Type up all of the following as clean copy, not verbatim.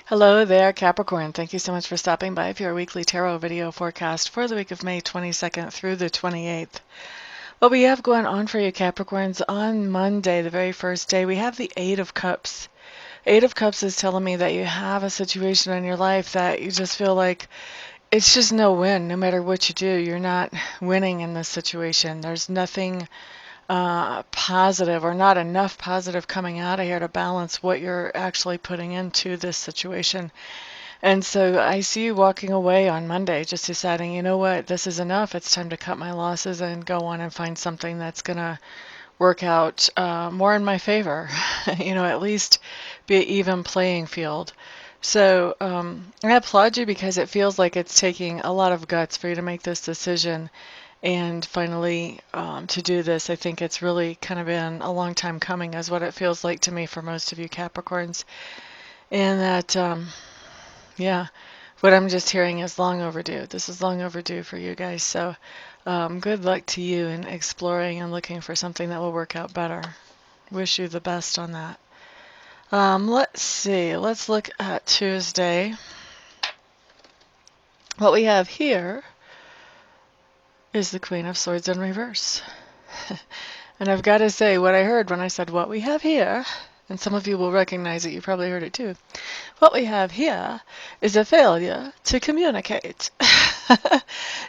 Hello there, Capricorn. Thank you so much for stopping by for your weekly tarot video forecast for the week of May 22nd through the 28th. What we have going on for you, Capricorns, on Monday, the very first day, we have the Eight of Cups. Eight of Cups is telling me that you have a situation in your life that you just feel like it's just no win. No matter what you do, you're not winning in this situation. There's nothing positive or not enough positive coming out of here to balance what you're actually putting into this situation. And so I see you walking away on Monday, just deciding, you know what, this is enough. It's time to cut my losses and go on and find something that's going to work out more in my favor. At least be an even playing field. So I applaud you because it feels like it's taking a lot of guts for you to make this decision and finally to do this. I think it's really kind of been a long time coming, is what it feels like to me for most of you Capricorns. And that yeah, what I'm just hearing is long overdue. This is long overdue for you guys. So good luck to you in exploring and looking for something that will work out better. Wish you the best on that. Let's see. Let's look at Tuesday. What we have here is the Queen of Swords in reverse. And I've got to say, what I heard when I said what we have here, and some of you will recognize it, you probably heard it too. What we have here is a failure to communicate.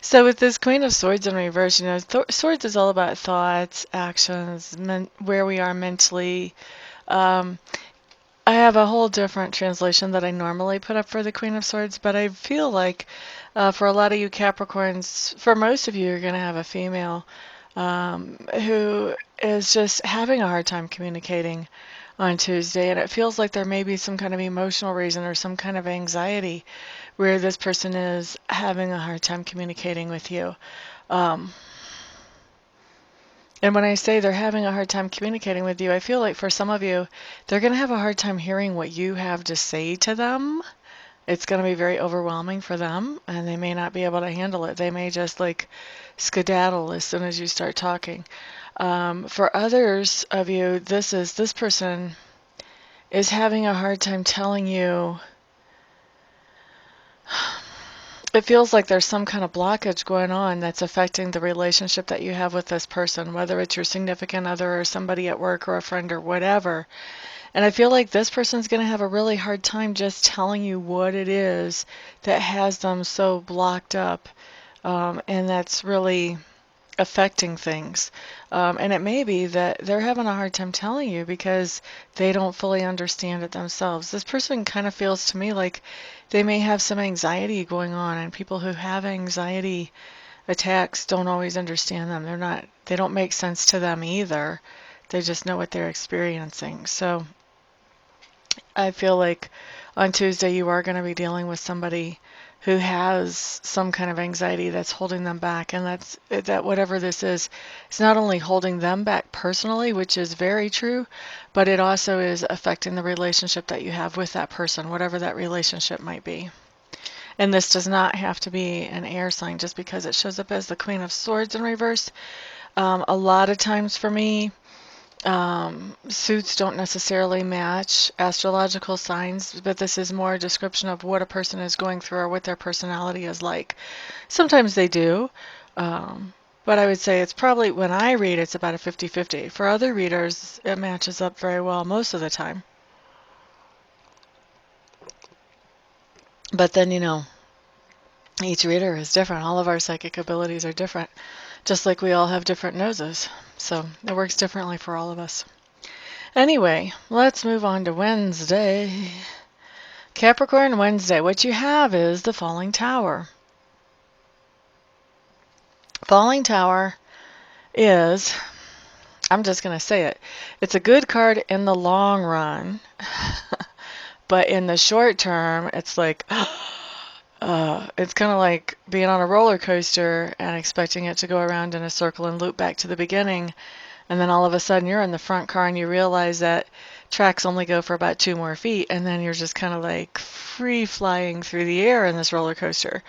So with this Queen of Swords in reverse, Swords is all about thoughts, actions, where we are mentally. Um, I have a whole different translation that I normally put up for the Queen of Swords, but I feel like for a lot of you Capricorns, for most of you, you're going to have a female who is just having a hard time communicating on Tuesday, and it feels like there may be some kind of emotional reason or some kind of anxiety where this person is having a hard time communicating with you. And when I say they're having a hard time communicating with you, I feel like for some of you, they're going to have a hard time hearing what you have to say to them. It's going to be very overwhelming for them, and they may not be able to handle it. They may just like skedaddle as soon as you start talking. For others of you, this person is having a hard time telling you. It feels like there's some kind of blockage going on that's affecting the relationship that you have with this person, whether it's your significant other or somebody at work or a friend or whatever. And I feel like this person's going to have a really hard time just telling you what it is that has them so blocked up. And that's really affecting things. And it may be that they're having a hard time telling you because they don't fully understand it themselves. This person kind of feels to me like they may have some anxiety going on, and people who have anxiety attacks don't always understand them. They don't make sense to them either. They just know what they're experiencing. So I feel like on Tuesday you are going to be dealing with somebody who has some kind of anxiety that's holding them back, and that whatever this is, it's not only holding them back personally, which is very true, but it also is affecting the relationship that you have with that person, whatever that relationship might be. And this does not have to be an air sign just because it shows up as the Queen of Swords in reverse. A lot of times for me, suits don't necessarily match astrological signs, but this is more a description of what a person is going through or what their personality is like. Sometimes they do, but I would say it's probably, when I read, it's about a 50-50. For other readers, it matches up very well most of the time. But then, each reader is different. All of our psychic abilities are different, just like we all have different noses. So it works differently for all of us. Anyway, let's move on to Wednesday. Capricorn Wednesday. What you have is the Falling Tower. Falling Tower is, I'm just going to say it, it's a good card in the long run, but in the short term, it's like, it's kind of like being on a roller coaster and expecting it to go around in a circle and loop back to the beginning. And then all of a sudden you're in the front car and you realize that tracks only go for about 2 more feet, and then you're just kind of like free flying through the air in this roller coaster.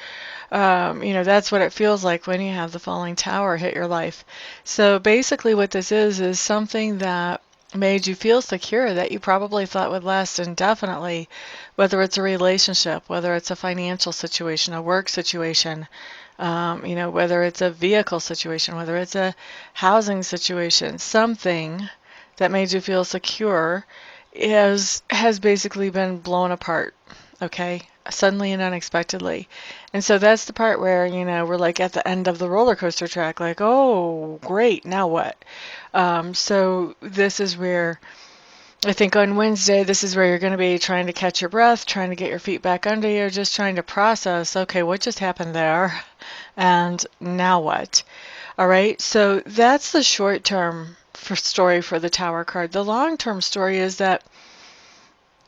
That's what it feels like when you have the falling tower hit your life. So basically what this is something that made you feel secure that you probably thought would last indefinitely, whether it's a relationship, whether it's a financial situation, a work situation, whether it's a vehicle situation, whether it's a housing situation, something that made you feel secure has basically been blown apart, okay? Suddenly and unexpectedly. And so that's the part where, we're like at the end of the roller coaster track, like, oh, great, now what? So this is where I think on Wednesday, this is where you're going to be trying to catch your breath, trying to get your feet back under you, just trying to process, okay, what just happened there? And now what? All right, so that's the short term story for the Tower card. The long term story is that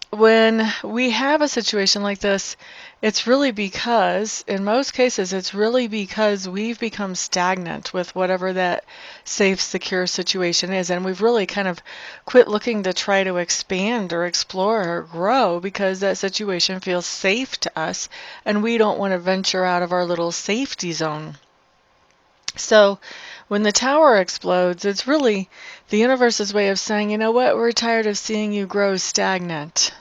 when we have a situation like this, it's really because, in most cases, it's really because we've become stagnant with whatever that safe, secure situation is. And we've really kind of quit looking to try to expand or explore or grow because that situation feels safe to us and we don't want to venture out of our little safety zone. So when the tower explodes, it's really the universe's way of saying, you know what, we're tired of seeing you grow stagnant.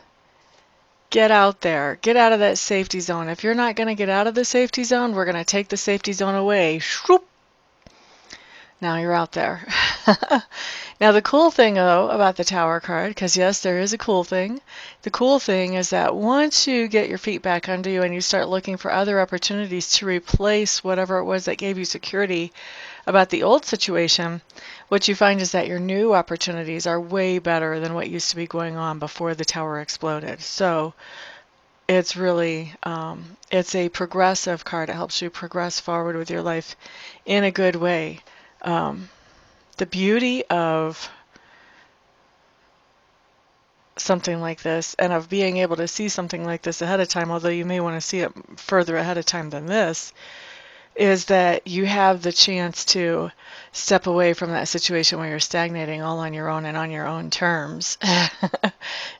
Get out there. Get out of that safety zone. If you're not going to get out of the safety zone, we're going to take the safety zone away. Shroop. Now you're out there. Now the cool thing, though, about the Tower card, because yes, there is a cool thing. The cool thing is that once you get your feet back under you and you start looking for other opportunities to replace whatever it was that gave you security about the old situation, what you find is that your new opportunities are way better than what used to be going on before the tower exploded. So it's really, it's a progressive card. It helps you progress forward with your life in a good way. The beauty of something like this and of being able to see something like this ahead of time, although you may want to see it further ahead of time than this, is that you have the chance to step away from that situation where you're stagnating all on your own and on your own terms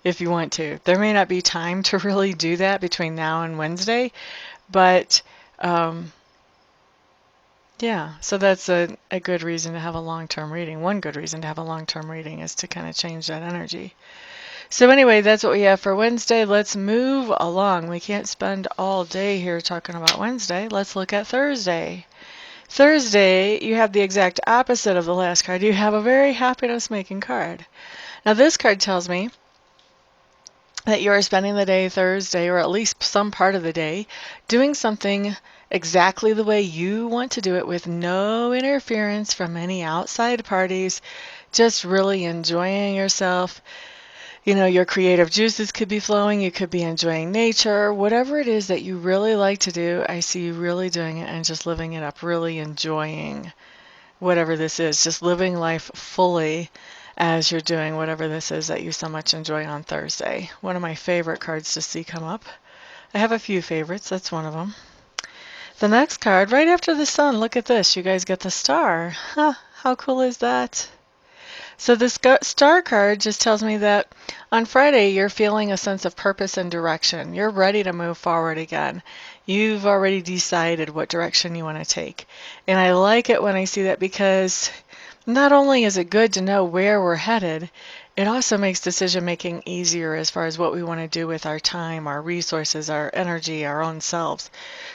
if you want to. There may not be time to really do that between now and Wednesday, but yeah, so that's a good reason to have a long-term reading. One good reason to have a long-term reading is to kind of change that energy. So anyway, that's what we have for Wednesday. Let's move along. We can't spend all day here talking about Wednesday. Let's look at Thursday. Thursday, you have the exact opposite of the last card. You have a very happiness-making card. Now this card tells me that you are spending the day Thursday, or at least some part of the day, doing something exactly the way you want to do it with no interference from any outside parties, just really enjoying yourself. Your creative juices could be flowing, you could be enjoying nature, whatever it is that you really like to do, I see you really doing it and just living it up, really enjoying whatever this is, just living life fully as you're doing whatever this is that you so much enjoy on Thursday. One of my favorite cards to see come up. I have a few favorites, that's one of them. The next card, right after the sun, look at this, you guys get the star. Huh, how cool is that? So the star card just tells me that on Friday you're feeling a sense of purpose and direction. You're ready to move forward again. You've already decided what direction you want to take. And I like it when I see that because not only is it good to know where we're headed, it also makes decision making easier as far as what we want to do with our time, our resources, our energy, our own selves.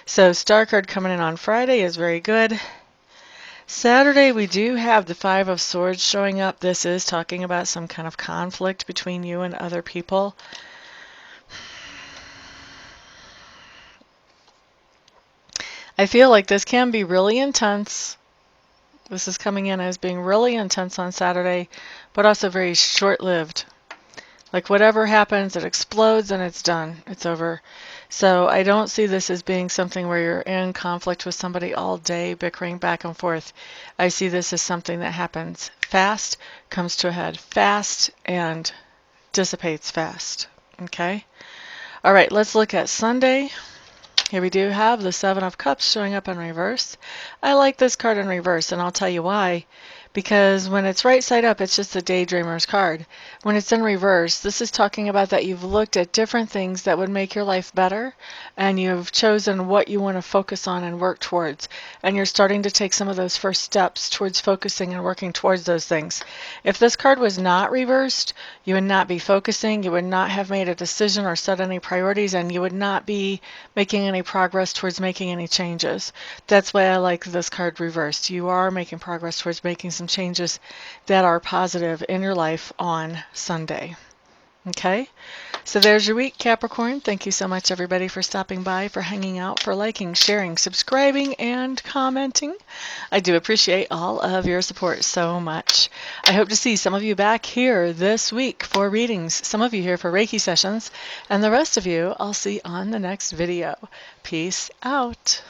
So star card coming in on Friday is very good. Saturday, we do have the Five of Swords showing up. This is talking about some kind of conflict between you and other people. I feel like this can be really intense. This is coming in as being really intense on Saturday, but also very short-lived. Like whatever happens, it explodes and it's done. It's over. So I don't see this as being something where you're in conflict with somebody all day, bickering back and forth. I see this as something that happens fast, comes to a head fast, and dissipates fast. Okay? All right, let's look at Sunday. Here we do have the Seven of Cups showing up in reverse. I like this card in reverse, and I'll tell you why. because when it's right side up, it's just a daydreamer's card. When it's in reverse, this is talking about that you've looked at different things that would make your life better, and you've chosen what you want to focus on and work towards. And you're starting to take some of those first steps towards focusing and working towards those things. If this card was not reversed, you would not be focusing, you would not have made a decision or set any priorities, and you would not be making any progress towards making any changes. That's why I like this card reversed. You are making progress towards making some changes that are positive in your life on Sunday. Okay, so there's your week, Capricorn. Thank you so much, everybody, for stopping by, for hanging out, for liking, sharing, subscribing, and commenting. I do appreciate all of your support so much. I hope to see some of you back here this week for readings, some of you here for Reiki sessions, and the rest of you I'll see on the next video. Peace out.